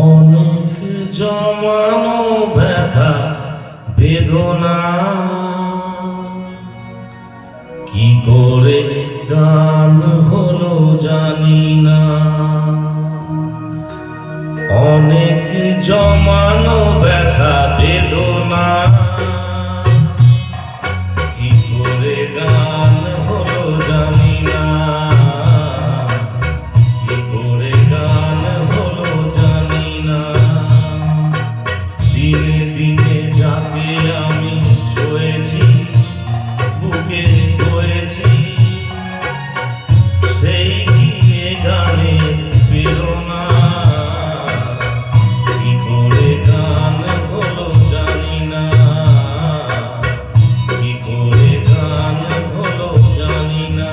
অনেক জমানো ব্যথা বেদনা কি করে গান হলো জানি না। অনেক জমানো ব্যথা বেদনা কি করে গান হলো জানি না। কি করে গান হলো জানি না। দিনে দিনে যাকে আমি শুয়েছি বুকে বয়েছি সেই কি এ গানে প্রেরণা। কি করে গান হলো জানি না। কি করে গান হলো জানি না।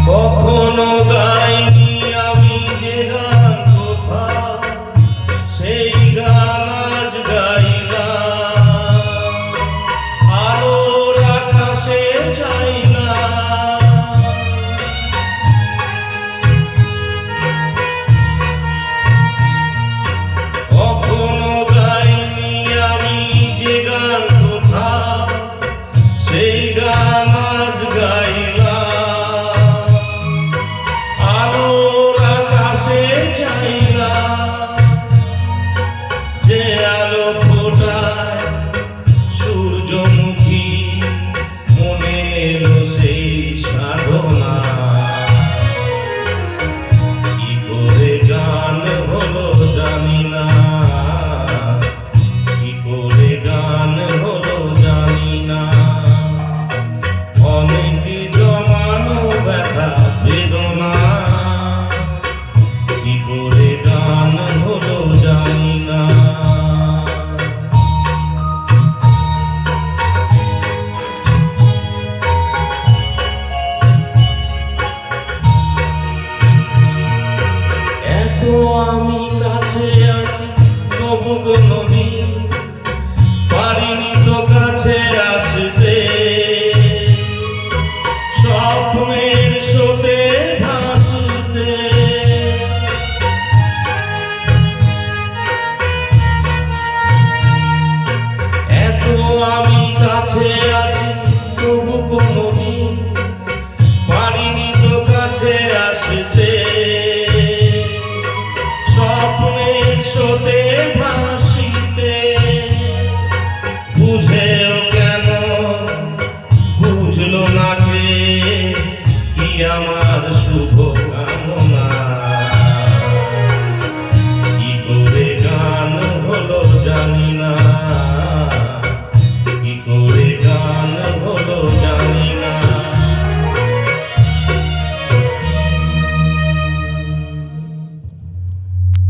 কখনো গাইনি আমি যে গান কোথাও সেই গান আজ গাইলাম। আলোর আকাশে চাইলাম। কখনো গাইনি আমি যে গান কোথাও সেই গান আজ গাইলাম। আলোর আকাশে চাইলাম। যে আলো ফোটায় সূর্যমুখী মনে এলো সেই সাধনা। কি করে গান হলো জানি না। কি করে গান হলো জানি না। অনেক জমানো ব্যথা বেদনা কি করে গান হলো জানি না। এত আমি কাছে আছি তবু কোনদিন পারিনি তো কাছে আসতে। স্বপ্নের স্রোতে ভাসতে। এত আমি কাছে আছি তবু কোনদিন পারিনি তো কাছে আসতে। স্বপ্নের স্রোতে ভাসিতে। বুঝেও কেন বুঝলো না কে কি আমার শুভ কামনা। কি করে গান হলো জানি না।